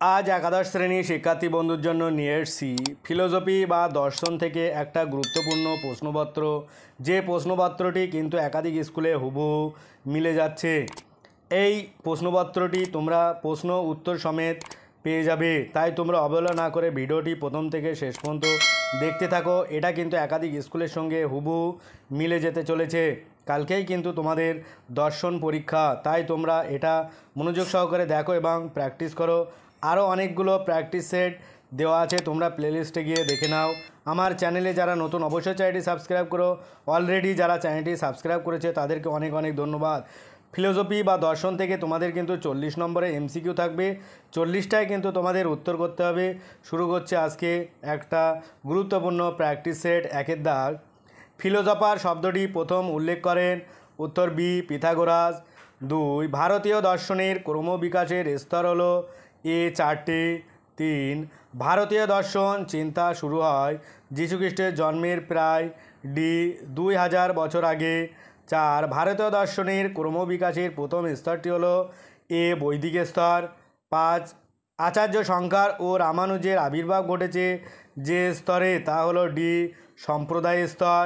आज एकादश श्रेणी शिक्षार्थी बंधुर जन्य निये एसेছি फिलोसफी बा दर्शन থেকে একটা গুরুত্বপূর্ণ প্রশ্নপত্র যে প্রশ্নপত্রটি কিন্তু একাধিক স্কুলে হুবহু মিলে যাচ্ছে। এই প্রশ্নপত্রটি তোমরা প্রশ্ন উত্তর সমেত পেয়ে যাবে, তাই তোমরা অবহেলা না করে ভিডিওটি প্রথম থেকে শেষ পর্যন্ত দেখতে থাকো। এটা কিন্তু একাধিক স্কুলের সঙ্গে হুবহু মিলে যেতে চলেছে। কালকেই কিন্তু তোমাদের দর্শন পরীক্ষা, তাই তোমরা এটা মনোযোগ সহকারে দেখো এবং প্র্যাকটিস করো। আরও অনেকগুলো প্র্যাকটিস সেট দেওয়া আছে, তোমরা প্লেলিস্টে গিয়ে দেখে নাও। আমার চ্যানেলে যারা নতুন অবশ্যই চ্যানেলটি সাবস্ক্রাইব করো। অলরেডি যারা চ্যানেলটি সাবস্ক্রাইব করেছে তাদেরকে অনেক অনেক ধন্যবাদ। ফিলোসফি বা দর্শন থেকে তোমাদের কিন্তু 40 নম্বরে এমসিকিউ থাকবে, 40টায় কিন্তু তোমাদের উত্তর করতে হবে। শুরু করছে আজকে একটা গুরুত্বপূর্ণ প্র্যাকটিস সেট। একের দাগ, ফিলোসফার শব্দটি প্রথম উল্লেখ করেন। উত্তর বি, পিথাগোরাস। 2, ভারতীয় দর্শনের ক্রমবিকাশের স্তর হলো এ 4টে। 3, ভারতীয় দর্শন চিন্তা শুরু হয় যীশুখ্রিস্টের জন্মের প্রায় ডি 2000 বছর আগে। 4, ভারতীয় দর্শনের ক্রমবিকাশের প্রথম স্তরটি হলো এ, বৈদিক স্তর। 5, আচার্য শঙ্কর ও রামানুজের আবির্ভাব ঘটেছে যে স্তরে তা হলো ডি, সম্প্রদায় স্তর।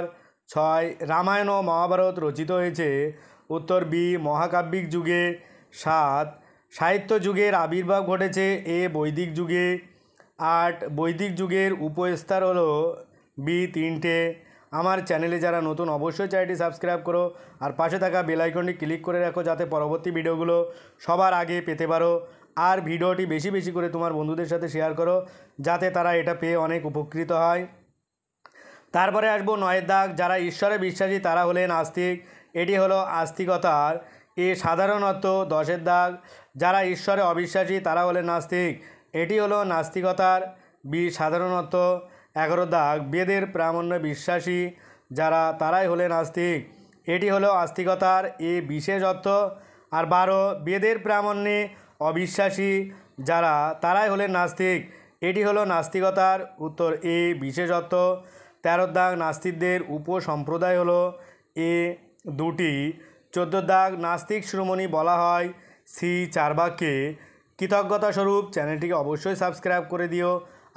6, রামায়ণ ও মহাভারত রচিত হয়েছে উত্তর বি, মহাকাব্যিক যুগে। 7, সাহিত্য যুগের আবির্ভাব ঘটেছে এ, বৈদিক যুগে। 8, বৈদিক যুগের উপস্তর হলো বি, 3টে। আমার চ্যানেলে যারা নতুন অবশ্যই চ্যানেলটি সাবস্ক্রাইব করো আর পাশে থাকা বেল আইকনটি ক্লিক করে রাখো যাতে পরবর্তী ভিডিওগুলো সবার আগে পেতে পারো। আর ভিডিওটি বেশি বেশি করে তোমার বন্ধুদের সাথে শেয়ার করো যাতে তারা এটা পেয়ে অনেক উপকৃত হয়। তারপরে আসবো 9 দাগ, যারা ঈশ্বরে বিশ্বাসী তারা হলেন আস্তিক। এটি হলো আস্তিকতার এ সাধারণত। 10 দাগ, যারা ঈশ্বরে অবিশ্বাসী তারা হলেন নাস্তিক। এটি হলো নাস্তিকতার বি, সাধারণত। 11 দাগ, বেদের প্রামাণ্যে বিশ্বাসী যারা তারাই হলেন নাস্তিক। এটি হলো আস্তিকতার এ, বিশেষত্ব। আর 12, বেদের প্রামাণ্যে অবিশ্বাসী যারা তারাই হলেন নাস্তিক। এটি হলো নাস্তিকতার উত্তর এ, বিশেষত্ব। 13 দাগ, নাস্তিকদের উপসম্প্রদায় হলো এ, 2টি। 14 দাগ, নাস্তিক শিরোমণি বলা হয় সি, চারবাককে। কৃতজ্ঞতাস্বরূপ চ্যানেলটিকে অবশ্যই সাবস্ক্রাইব করে দিও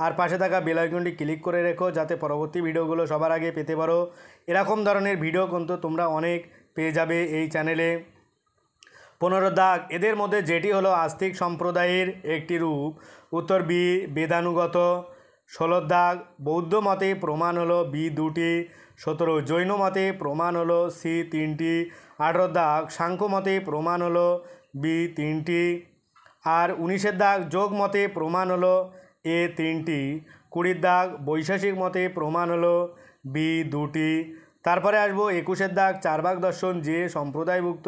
আর পাশে থাকা বেল আইকনটি ক্লিক করে রেখো যাতে পরবর্তী ভিডিওগুলো সবার আগে পেতে পারো। এরকম ধরনের ভিডিও কিন্তু তোমরা অনেক পেয়ে যাবে এই চ্যানেলে। 15 দাগ, এদের মধ্যে যেটি হলো আস্তিক সম্প্রদায়ের একটি রূপ উত্তর বি, বেদানুগত। 16 দাগ, বৌদ্ধ মতে প্রমাণ হলো বি, 2টি। 17, জৈন মতে প্রমাণ হলো সি, 3টি। 18 দাগ, সাংখ্য মতে প্রমাণ হলো বি, 3টি। আর 19 দাগ, যোগ মতে প্রমাণ হলো এ, 3টি। 20 দাগ, বৈশেষিক মতে প্রমাণ হলো বি, 2টি। তারপরে আসবো 21 দাগ, চারবাক দর্শন যে সম্প্রদায়ভুক্ত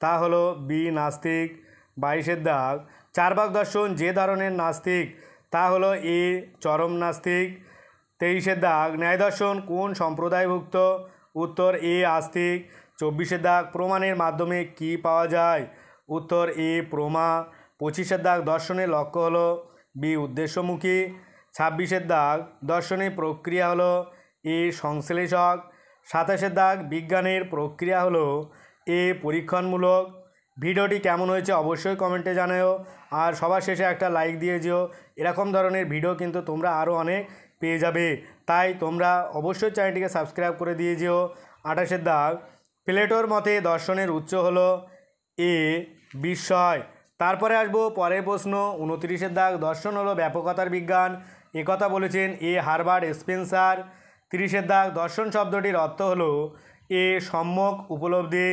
তা হলো বি, নাস্তিক। 22 দাগ, চারবাক দর্শন যে ধরনের নাস্তিক তা হলো এ, চরম নাস্তিক। 23 দাগ, ন্যায় দর্শন কোন সম্প্রদায়ভুক্ত উত্তর এ, আস্তিক। 24 দাগ, প্রমাণের মাধ্যমে কি পাওয়া যায় উত্তর এ, প্রমা। 25 দাগ, দর্শনের লক্ষ্য হলো বি, উদ্দেশ্যমুখী। 26 দাগ, দর্শনের প্রক্রিয়া হলো এ, সংশ্লেষক। 27 দাগ, বিজ্ঞানের প্রক্রিয়া হলো এ, পরীক্ষণমূলক। ভিডিওটি কেমন হয়েছে অবশ্যই কমেন্টে জানাও আর সবার শেষে একটা লাইক দিয়ে যেও। এরকম ধরনের ভিডিও কিন্তু তোমরা আরও অনেক পেয়ে যাবে, তাই তোমরা অবশ্যই চ্যানেলটিকে সাবস্ক্রাইব করে দিয়ে যেও। 28 দাগ, প্লেটোর মতে দর্শনের উৎস হলো এ, বিস্ময়। তারপরে আসবো পরের প্রশ্ন 29 দাগ, দর্শন হলো ব্যাপকতার বিজ্ঞান একথা বলেছেন এ, হারবার্ট স্পেন্সার। 30 দাগ, দর্শন শব্দটির অর্থ হলো এ, সম্যক উপলব্ধি।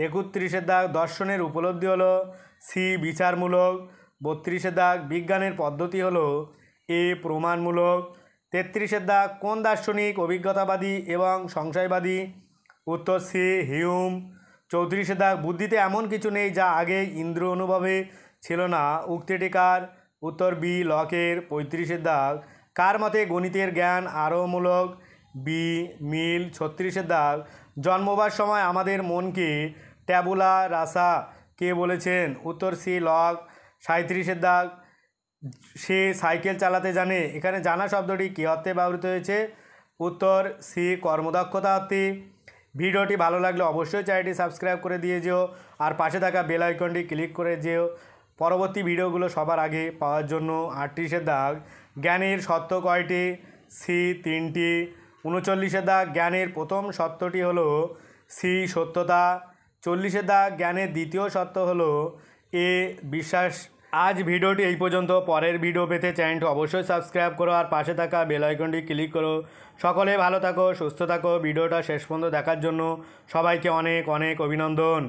31 দাগ, দর্শনের উপলব্ধি হলো সি, বিচারমূলক। 32 দাগ, বিজ্ঞানের পদ্ধতি হলো এ, প্রমাণমূলক। 33 দাগ, কোন দার্শনিক অভিজ্ঞতাবাদী এবং সংশয়বাদী উত্তর সি, হিউম। 34 দাগ, বুদ্ধিতে এমন কিছু নেই যা আগে ইন্দ্রিয় অনুভবে ছিল না উক্তিটি কার উত্তর বি, লকের। 35 দাগ, কার মতে গণিতের জ্ঞান আরোমূলক বি, মিল। 36 দাগ, জন্মবার সময় আমাদের মনকে ট্যাবুলা রাসা কে বলেছেন উত্তর সি, লক। 37 দাগ, সে সাইকেল চালাতে জানে এখানে জানা শব্দটি কী অর্থে ব্যবহৃত হয়েছে উত্তর সি, কর্মদক্ষতা অর্থে। ভিডিওটি ভালো লাগলে অবশ্যই চ্যানেলটি সাবস্ক্রাইব করে দিয়ে যেও আর পাশে থাকা বেল আইকনটি ক্লিক করে যেও পরবর্তী ভিডিওগুলো সবার আগে পাওয়ার জন্য 38-এর দাগ জ্ঞানের সত্য কয়টি, সি 3টি। 39-এর দাগ জ্ঞানের প্রথম সত্যটি হলো সি সত্যতা। 40-এর দাগ জ্ঞানের দ্বিতীয় সত্য হলো এ বিশ্বাস। আজ ভিডিওটি এই পর্যন্ত। পরের ভিডিও পেতে চ্যানেলটি অবশ্যই সাবস্ক্রাইব করো আর পাশে থাকা বেল আইকনটি ক্লিক করো। সকলে ভালো থাকো, সুস্থ থাকো। ভিডিওটা শেষ পর্যন্ত দেখার জন্য সবাইকে অনেক অনেক অভিনন্দন।